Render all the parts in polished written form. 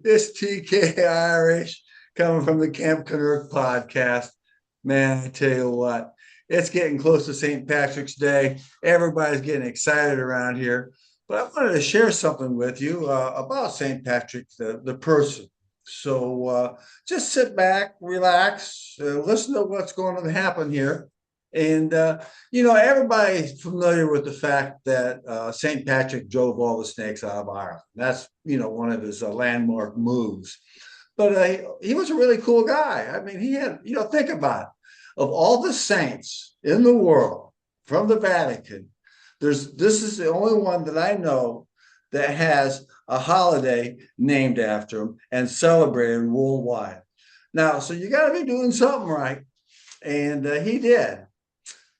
It's TK Irish coming from the Camp KENNERK podcast. Man, I tell you what, it's getting close to St. Patrick's Day. Everybody's getting excited around here. But I wanted to share something with you about St. Patrick, the person. So just sit back, relax, listen to what's going to happen here. And, everybody's familiar with the fact that St. Patrick drove all the snakes out of Ireland. That's, one of his landmark moves. But he was a really cool guy. I mean, he had, think about it. Of all the saints in the world from the Vatican, this is the only one that I know that has a holiday named after him and celebrated worldwide. Now, so you got to be doing something right. And he did.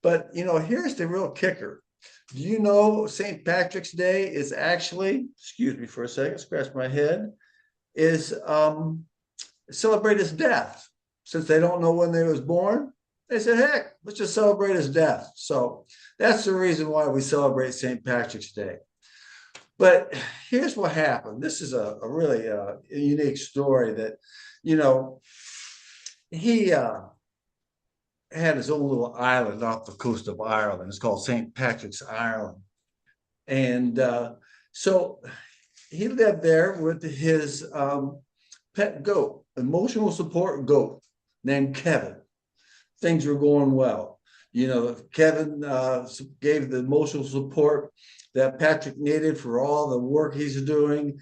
But here's the real kicker. Do you know St. Patrick's Day is actually, excuse me for a second, scratch my head, is celebrate his death. Since they don't know when they was born, they said, heck, let's just celebrate his death. So that's the reason why we celebrate St. Patrick's Day. But here's what happened. This is a really unique story that, he had his own little island off the coast of Ireland. It's called St. Patrick's Island. And so he lived there with his pet goat, emotional support goat named Kevin. Things were going well. Kevin gave the emotional support that Patrick needed for all the work he's doing,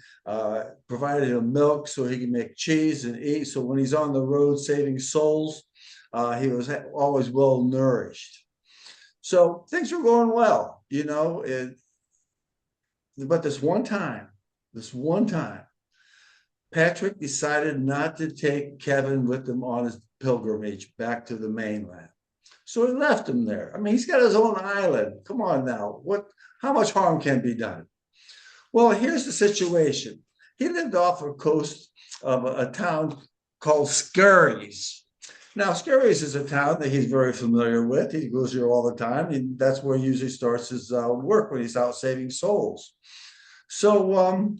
provided him milk so he can make cheese and eat. So when he's on the road saving souls, he was always well nourished. So things were going well, but this one time, Patrick decided not to take Kevin with him on his pilgrimage back to the mainland. So he left him there. I mean, he's got his own island. Come on now. How much harm can be done? Well, here's the situation. He lived off the coast of a town called Skirries. Now, Skirries is a town that he's very familiar with. He goes here all the time. And that's where he usually starts his work when he's out saving souls. So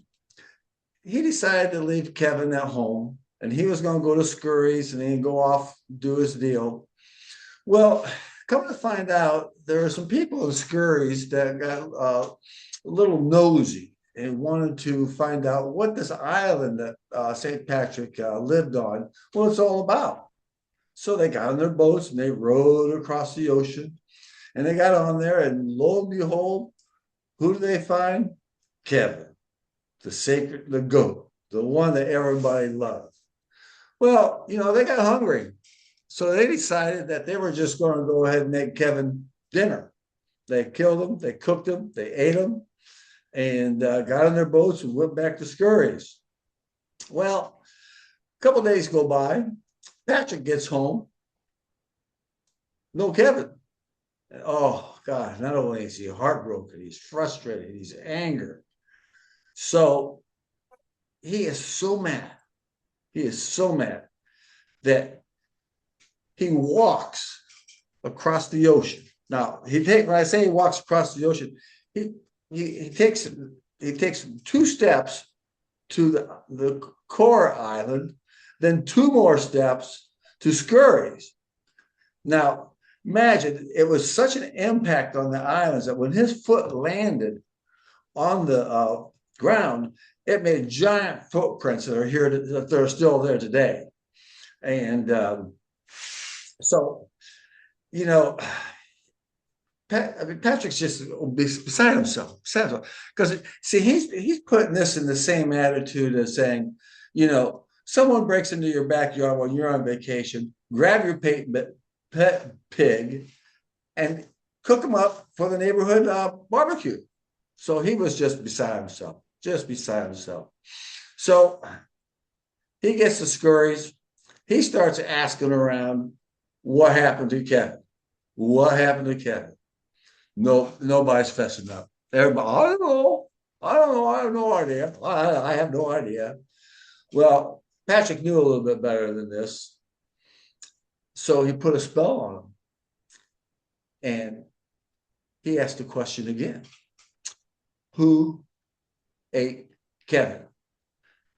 he decided to leave Kevin at home, and he was going to go to Skirries and then go off, do his deal. Well, come to find out, there are some people in Skirries that got a little nosy and wanted to find out what this island that St. Patrick lived on, what it's all about. So they got on their boats and they rowed across the ocean, and they got on there, and lo and behold, who do they find? Kevin, the goat, the one that everybody loved. Well, they got hungry. So they decided that they were just going to go ahead and make Kevin dinner. They killed him, they cooked him, they ate him, and got on their boats and went back to Skirries. Well, a couple of days go by. Patrick gets home. No Kevin. Oh, God, not only is he heartbroken, he's frustrated, he's angry. So he is so mad. He is so mad that he walks across the ocean. Now, when I say he walks across the ocean, he takes 2 steps to the core island, then 2 more steps to Skirries. Now, imagine, it was such an impact on the islands that when his foot landed on the ground, it made giant footprints that are here, that are still there today. And so, Patrick's just beside himself, because see, he's putting this in the same attitude as saying, someone breaks into your backyard when you're on vacation, grab your pet pig and cook them up for the neighborhood barbecue. So he was just beside himself. So he gets to Skirries. He starts asking around, what happened to Kevin? No, nobody's fessing up. Everybody, I don't know. I have no idea. I have no idea. Well, Patrick knew a little bit better than this. So he put a spell on him. And he asked the question again. Who ate Kevin?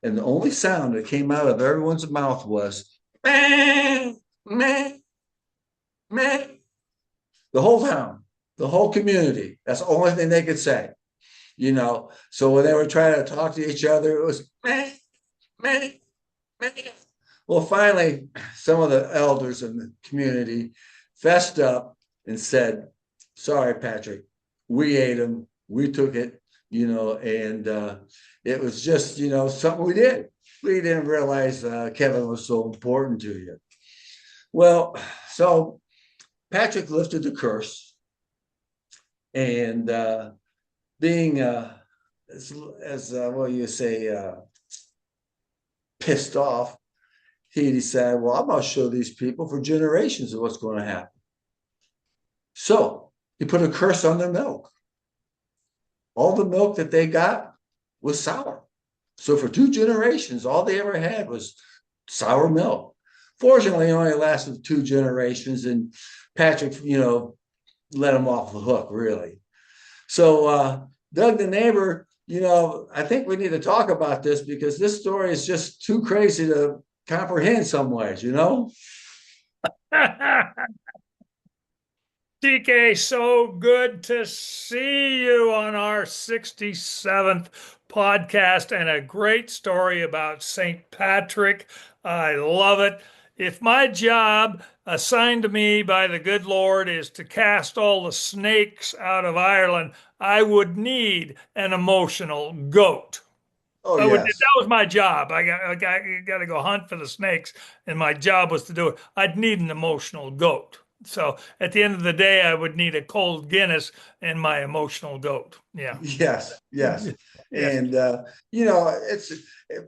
And the only sound that came out of everyone's mouth was meh, meh, meh. The whole town, the whole community. That's the only thing they could say, you know. So when they were trying to talk to each other, it was meh, meh, meh. Well, finally, some of the elders in the community fessed up and said, sorry, Patrick, we ate him, we took it, you know, and it was just, you know, something we did. We didn't realize Kevin was so important to you. Well, so Patrick lifted the curse, and being as well, you say, pissed off, he decided, well, I'm going to show these people for generations of what's going to happen. So he put a curse on their milk. All the milk that they got was sour. So for 2 generations, all they ever had was sour milk. Fortunately, it only lasted 2 generations, and Patrick, you know, let him off the hook, really. So Doug, the neighbor, you know, I think we need to talk about this because this story is just too crazy to comprehend some ways, you know? DK, so good to see you on our 67th podcast and a great story about St. Patrick. I love it. If my job assigned to me by the good Lord is to cast all the snakes out of Ireland, I would need an emotional goat. Oh, That yes. was my job. I got to go hunt for the snakes, and my job was to do it. I'd need an emotional goat. So at the end of the day, I would need a cold Guinness and my emotional goat. Yeah. Yes, yes. Yes. And you know, it's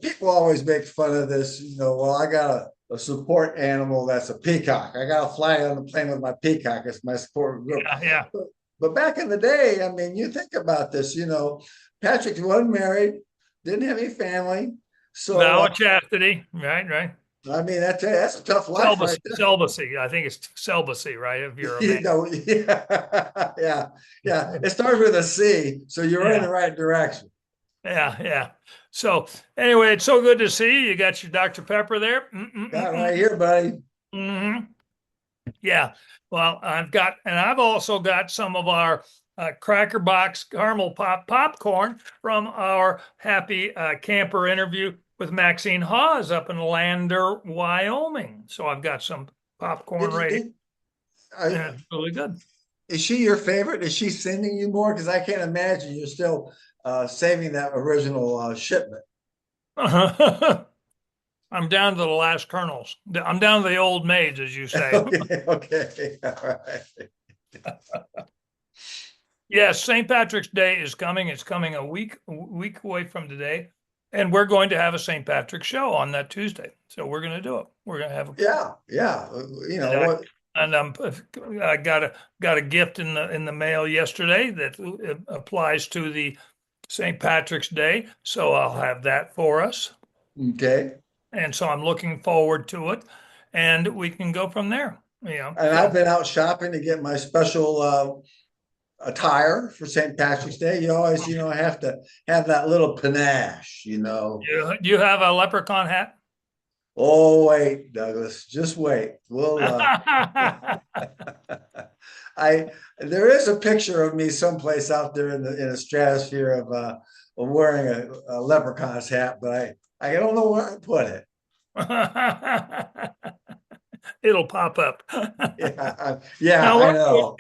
people always make fun of this, you know, well, I got a support animal that's a peacock. I got to fly on the plane with my peacock as my support group. Yeah. Yeah. But back in the day, I mean, you think about this, you know, Patrick wasn't married, didn't have any family. So Vow of chastity. Right. Right. I mean, that's a tough life right Celibacy. I think it's celibacy, right? If there. you're a You man. know, yeah, yeah, yeah. It starts with a C, so you're in Yeah. the right direction. Yeah. Yeah. So anyway, it's so good to see you. You got your Dr. Pepper there. Got it right here, buddy. Mm-hmm. Yeah. Well, I've also got some of our Cracker Box caramel popcorn from our happy camper interview with Maxine Hawes up in Lander, Wyoming. So I've got some popcorn Did, ready. did I, Yeah, it's really good. is she your favorite? Is she sending you more? Because I can't imagine you're still saving that original shipment. I'm down to the last kernels. I'm down to the old maids, as you say. Okay, okay, all right. Yes, St. Patrick's Day is coming. It's coming a week away from today, and we're going to have a St. Patrick's show on that Tuesday. So we're going to do it. We're going to have a Yeah, yeah. You and know I what? and I got a gift in the mail yesterday that applies to the St. Patrick's Day. So I'll have that for us, Okay. and so I'm looking forward to it, and we can go from there. And I've So been out shopping to get my special attire for St. Patrick's Day. You always, you know, have to have that little panache, you know. you have a leprechaun hat. Oh, wait, Douglas, just wait. We'll I there is a picture of me someplace out there in the stratosphere of wearing a leprechaun's hat, but I don't know where I put it. It'll pop up. Yeah, yeah, Now, I know.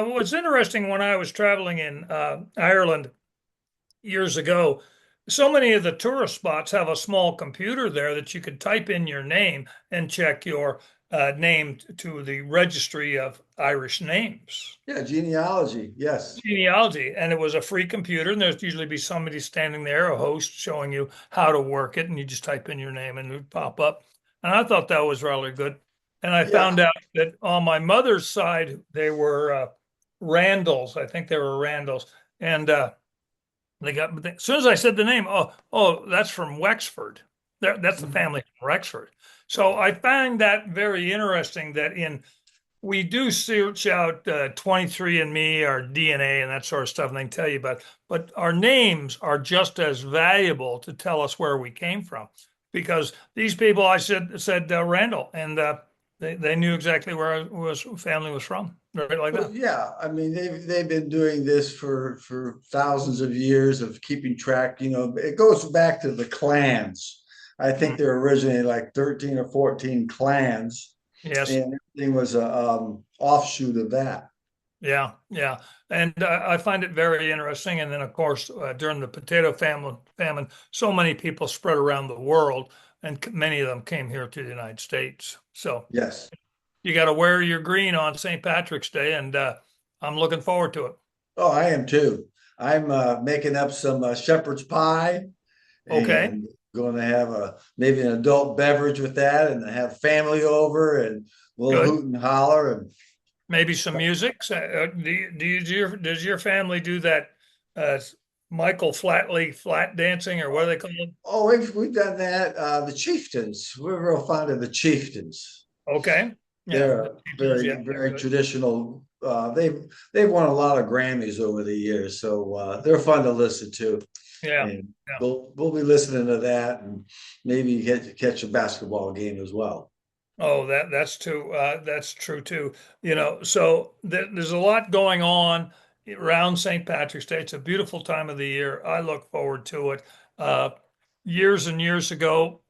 what's interesting when I was traveling in Ireland years ago, so many of the tourist spots have a small computer there that you could type in your name and check your name to the registry of Irish names. Yeah, genealogy. Yes. Genealogy, and it was a free computer, and there'd usually be somebody standing there, a host showing you how to work it, and you just type in your name and it would pop up. And I thought that was rather good. And I Yeah. found out that on my mother's side, they were Randalls. I think they were Randalls. And as soon as I said the name, oh, that's from Wexford. That's the family from Wexford. So I find that very interesting that in we do search out 23andMe, our DNA, and that sort of stuff, and they can tell you about. But our names are just as valuable to tell us where we came from, because these people, I said Randall, and they knew exactly where family was from, right like Well, that. yeah, I mean they've been doing this for thousands of years of keeping track. It goes back to the clans. I think Mm. there were originally like 13 or 14 clans, Yes. and everything was a offshoot of that. Yeah, yeah, and I find it very interesting. And then, of course, during the famine, so many people spread around the world, and many of them came here to the United States. So Yes. you got to wear your green on St. Patrick's Day, and I'm looking forward to it. Oh, I am too. I'm making up some shepherd's pie Okay, and going to have a maybe an adult beverage with that, and have family over and a little good. hoot and holler. And Maybe some music. Does your family do that? Uh, Michael Flatley flat dancing, or what do they call it? oh, we've done that. The Chieftains. We're real fond of the Chieftains. Okay, yeah, They're the Chieftains, yeah, they're very good. traditional. They've won a lot of Grammys over the years, so they're fun to listen to. Yeah, And yeah. we'll be listening to that, and maybe catch a basketball game as well. Oh, that's true too. So there's a lot going on around St. Patrick's Day. It's a beautiful time of the year. I look forward to it. Uh, Years and years ago,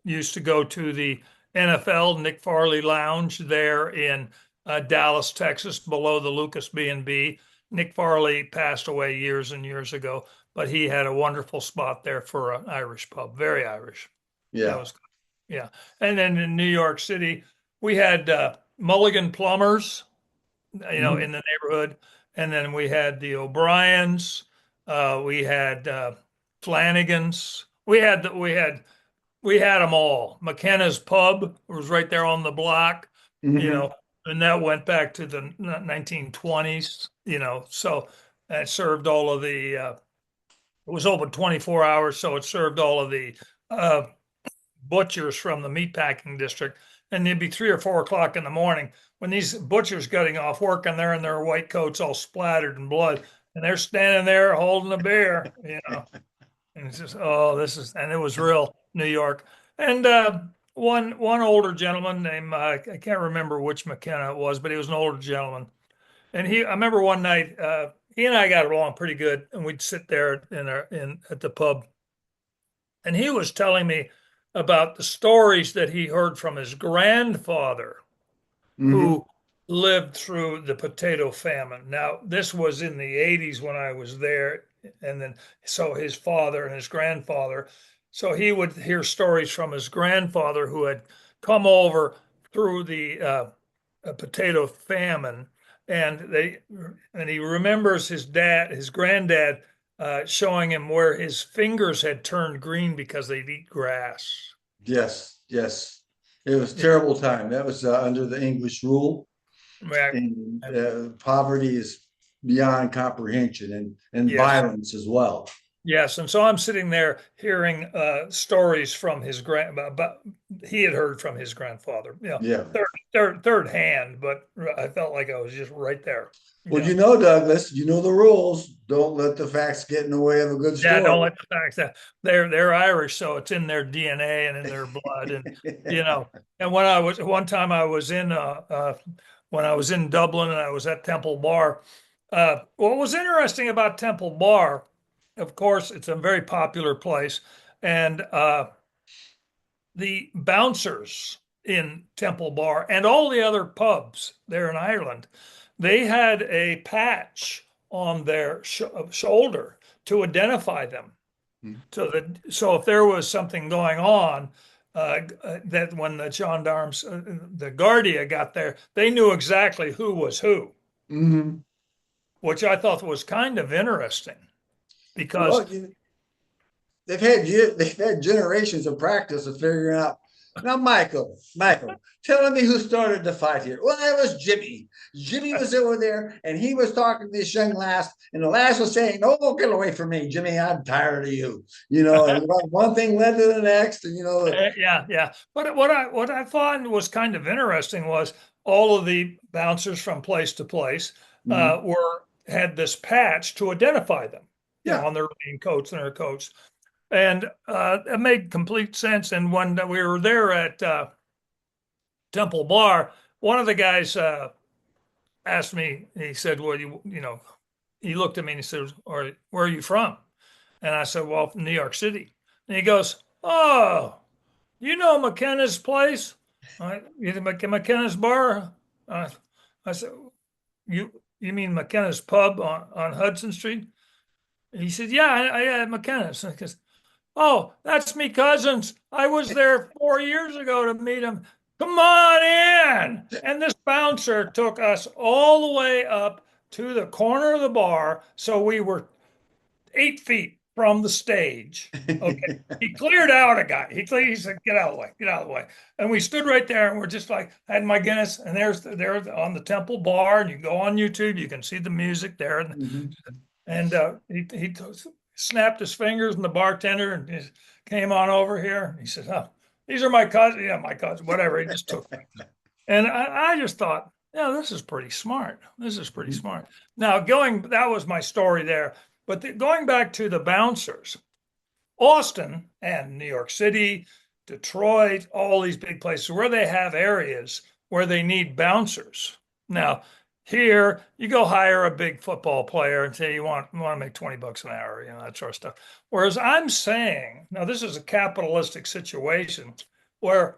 used to go to the NFL Nick Farley Lounge there in Dallas, Texas, below the Lucas B&B. Nick Farley passed away years and years ago, but he had a wonderful spot there for an Irish pub, very Irish. That Yeah. was yeah. And then in New York City, we had Mulligan Plumbers, Mhm. in the neighborhood. And then we had the O'Briens. We had Flanagan's. We had them all. McKenna's Pub was right there on the block, you Mhm. know, and that went back to the 1920s, so it served all of the, it was open 24 hours, so it served all of the uh, butchers from the meatpacking district, and it'd be 3 or 4 o'clock in the morning when these butchers getting off work and they're in their white coats all splattered in blood, and they're standing there holding a beer. And it's just, oh, and it was real New York. And one older gentleman named I can't remember which McKenna it was, but he was an older gentleman. And I remember one night he and I got along pretty good, and we'd sit there in at the pub, and he was telling me about the stories that he heard from his grandfather Mhm. who lived through the potato famine. Now, this was in the 80s when I was there. And then, so his father and his grandfather, so he would hear stories from his grandfather who had come over through the potato famine. And he remembers his granddad, showing him where his fingers had turned green because they'd eat grass. Yes. Yes. It was Yeah, terrible time. That was under the English rule, yeah, and poverty is beyond comprehension, and yes. violence as well. Yes, and so I'm sitting there hearing stories from his but he had heard from his grandfather, Yeah. third hand, but I felt like I was just right there. Well, Yeah, Douglas, you know the rules. Don't let the facts get in the way of a good yeah. story. Don't let the fact that they're Irish, so it's in their DNA and in their blood, and you know. And one time I was in when I was in Dublin and I was at Temple Bar. What was interesting about Temple Bar, of course, it's a very popular place, and the bouncers in Temple Bar and all the other pubs there in Ireland, they had a patch on their shoulder to identify them. So if there was something going on, that when the gendarmes, the Guardia got there, they knew exactly who was who, Hmm. which I thought was kind of interesting because Well, they've had generations of practice of figuring out. Now, Michael, telling me who started the fight here. Well, it was Jimmy. Jimmy was over there, and he was talking to this young lass, and the lass was saying, "Oh, get away from me, Jimmy! I'm tired of you." And one thing led to the next, and yeah, yeah. But what I found was kind of interesting was all of the bouncers from place to place Mhm. were had this patch to identify them, Yeah. on their raincoats and their coats. And it made complete sense. And when we were there at Temple Bar, one of the guys asked me, he said, well, he looked at me and he said, where are you from? And I said, well, from New York City. And he goes, oh, you know McKenna's place? McKenna's bar? Uh, I said, you mean McKenna's pub on Hudson Street? He said, yeah, I McKenna's. I goes, oh, that's me cousins. I was there 4 years ago to meet him. Come on in. And this bouncer took us all the way up to the corner of the bar. So we were 8 feet from the stage. Okay. He cleared out a guy. He said, get out of the way, get out of the way. And we stood right there and we're just like, I had my Guinness, and there on the Temple Bar, and you go on YouTube, you can see the music there. Mhm. And he snapped his fingers, and the bartender and he came on over here. He said, oh, these are my cousins. Yeah, my cousins, whatever. He just took me. And I just thought, yeah, this is pretty smart. This is pretty Mhm. smart. Now, that was my story there. But going back to the bouncers, Austin and New York City, Detroit, all these big places where they have areas where they need bouncers. Now, here you go hire a big football player and say you want to make $20 an hour, that sort of stuff. Whereas I'm saying, now this is a capitalistic situation where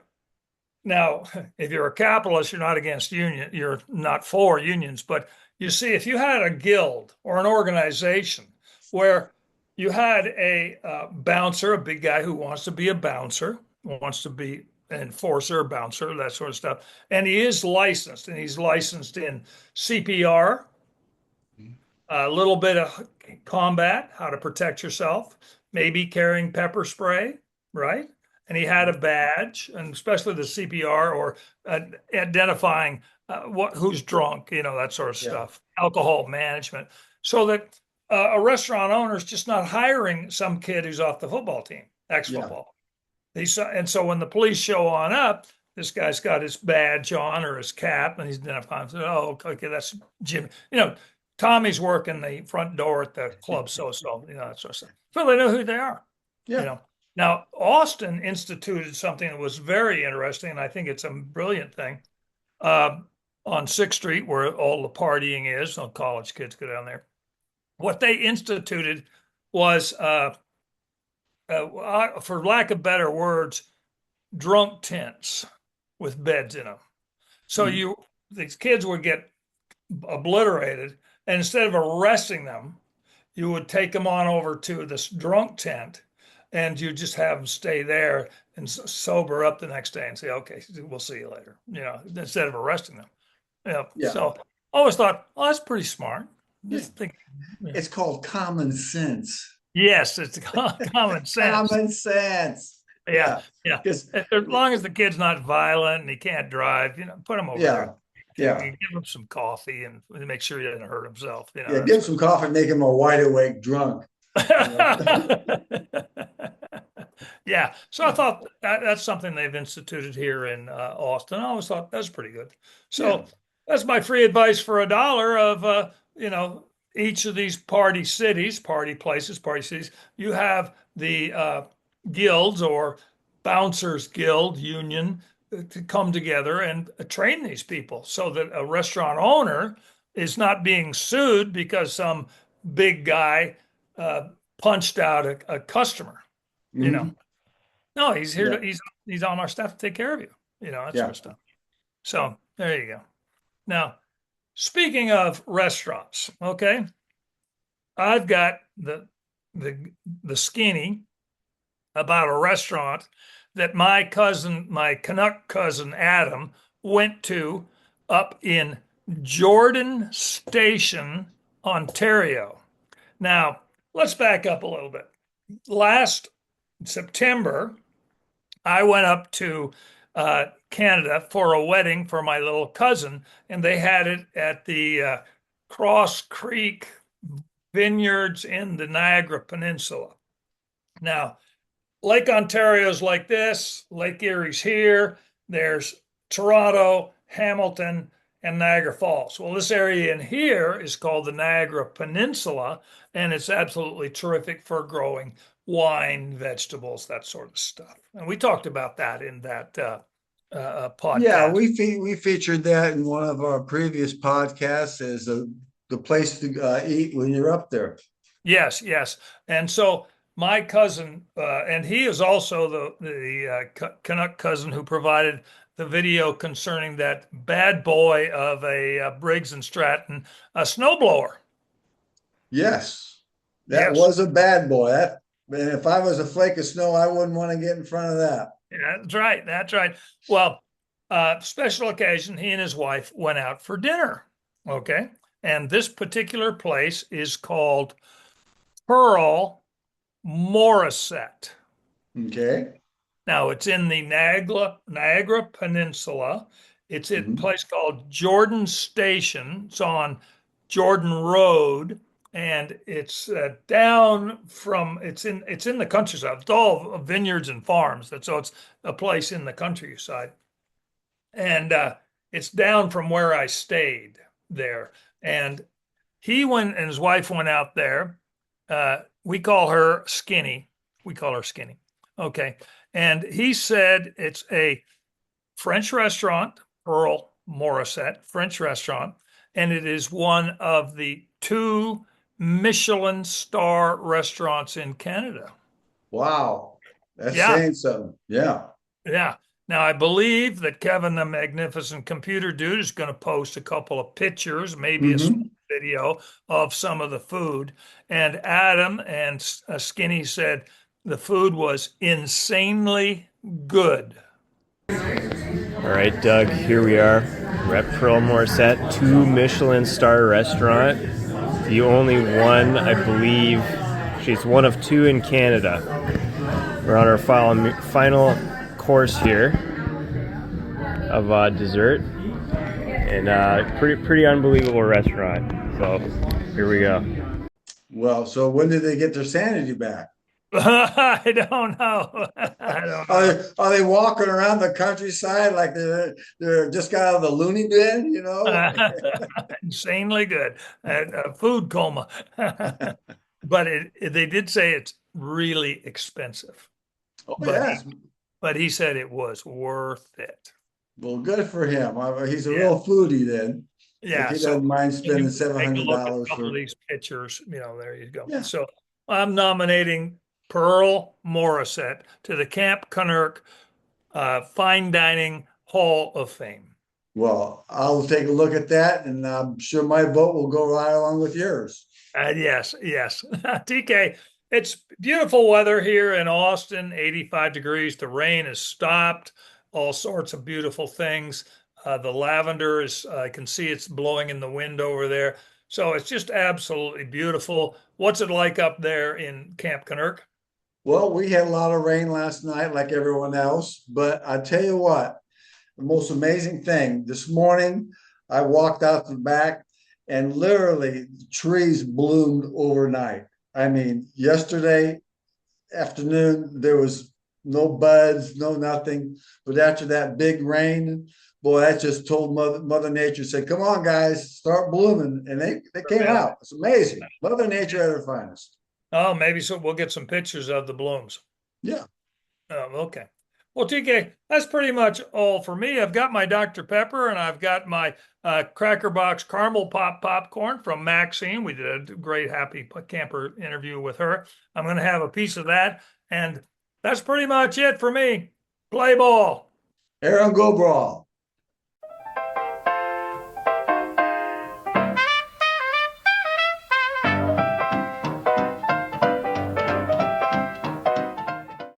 now, if you're a capitalist, you're not against union, you're not for unions. But you see, if you had a guild or an organization where you had a bouncer, a big guy who wants to be a bouncer, wants to be an enforcer, bouncer, that sort of stuff, and he is licensed, and he's licensed in CPR, a little bit of combat, how to protect yourself, maybe carrying pepper spray, right? And he had a badge, and especially the CPR or identifying who's drunk, that sort of Yeah. stuff, alcohol management, so that a restaurant owner is just not hiring some kid who's off the football team, Yeah. ex-football. And so when the police show on up, this guy's got his badge on or his cap, and he's identifying. Oh, okay, that's Jim. Tommy's working the front door at the club, so that sort of stuff. So they know who they are. You Yeah. know. Now Austin instituted something that was very interesting, and I think it's a brilliant thing. Uh, on Sixth Street, where all the partying is, all college kids go down there. What they instituted was, for lack of better words, drunk tents with beds in them. So Mhm. these kids would get obliterated, and instead of arresting them, you would take them on over to this drunk tent, and you just have them stay there and sober up the next day and say, okay, we'll see you later, instead of arresting them. Yeah. So I always thought, oh, that's pretty smart. Yeah. Just think, yeah. It's called common sense. Yes, it's common sense. Common sense. Yeah, Yeah. yeah. Because As long as the kid's not violent and he can't drive, put him over yeah. there. Yeah. Give him some coffee and make sure he doesn't hurt himself. Yeah. Give him some coffee, make him a wide awake drunk. Yeah. So I thought that's something they've instituted here in Austin. I always thought that's pretty good. Yeah. So that's my free advice for $1 of, each of these party cities, party places, party cities. You have the guilds or bouncers guild union to come together and train these people so that a restaurant owner is not being sued because some big guy uh, punched out a customer. You know, Mhm. no, he's here Yeah. to he's on our staff to take care of you. That sort Yeah. of stuff. So there you go. Now, speaking of restaurants, okay, I've got the skinny about a restaurant that my Canuck cousin Adam, went to up in Jordan Station, Ontario. Now, let's back up a little bit. Last September, I went up to Canada for a wedding for my little cousin, and they had it at the Cross Creek Vineyards in the Niagara Peninsula. Now, Lake Ontario's like this, Lake Erie's here, there's Toronto, Hamilton, and Niagara Falls. Well, this area in here is called the Niagara Peninsula, and it's absolutely terrific for growing wine, vegetables, that sort of stuff. And we talked about that in that Yeah, podcast. we featured that in one of our previous podcasts as the place to eat when you're up there. Yes, yes. And so my cousin, and he is also the Canuck cousin who provided the video concerning that bad boy of a Briggs and Stratton, a snowblower. Yes, that Yes, was a bad boy. And if I was a flake of snow, I wouldn't want to get in front of that. yeah, that's right. That's right. Well, special occasion, he and his wife went out for dinner. Okay. And this particular place is called Pearl Morissette. Okay. Now it's in the Niagara Peninsula. It's at a Mhm. place called Jordan Station. It's on Jordan Road, and it's down from it's in the countryside. It's all vineyards and farms. So it's a place in the countryside, and it's down from where I stayed there. And he went and his wife went out there. We call her Skinny. We call her Skinny. Okay. And he said it's a French restaurant, Earl Morissette, French restaurant, and it is one of the two Michelin star restaurants in Canada. Wow. That's Yeah, saying something. Yeah. yeah. Now, I believe that Kevin, the magnificent computer dude, is going to post a couple of pictures, maybe a small Hmm. video of some of the food. And Adam and Skinny said the food was insanely good. All right, Doug, here we are. We're at Pearl Morissette, two Michelin star restaurant. The only one, I believe, she's one of two in Canada. We're on our final course here of dessert, and pretty unbelievable restaurant. So here we go. Well, so when did they get their sanity back? I don't know. I don't Are know. they walking around the countryside like they're just got out of the loony bin, you know? Insanely good. A food coma. But they did say it's really expensive. Oh But yes. he said it was worth it. Well, good for him. He's a Yeah. real foodie then. If Yeah. he So doesn't mind when spending you seven take a hundred look at a dollars couple of for these pictures, there you go. yeah. So I'm nominating Pearl Morissette to the Camp Kennerk Fine Dining Hall of Fame. Well, I'll take a look at that, and I'm sure my vote will go right along with yours. Yes, yes. TK, it's beautiful weather here in Austin, 85 degrees. The rain has stopped, all sorts of beautiful things. The lavender I can see it's blowing in the wind over there. So it's just absolutely beautiful. What's it like up there in Camp Kennerk? Well, we had a lot of rain last night, like everyone else, but I tell you what, the most amazing thing this morning, I walked out the back and literally trees bloomed overnight. I mean, yesterday afternoon, there was no buds, no nothing. But after that big rain, boy, that just told Mother Nature, said, come on, guys, start blooming. And they came Yeah. out. It's amazing. Mother Nature at her finest. Oh, maybe so. We'll get some pictures of the blooms. Yeah. Okay. Well, TK, that's pretty much all for me. I've got my Dr. Pepper and I've got my Cracker Box caramel popcorn from Maxine. We did a great happy camper interview with her. I'm going to have a piece of that. And that's pretty much it for me. Play ball. Aaron Go Brawl.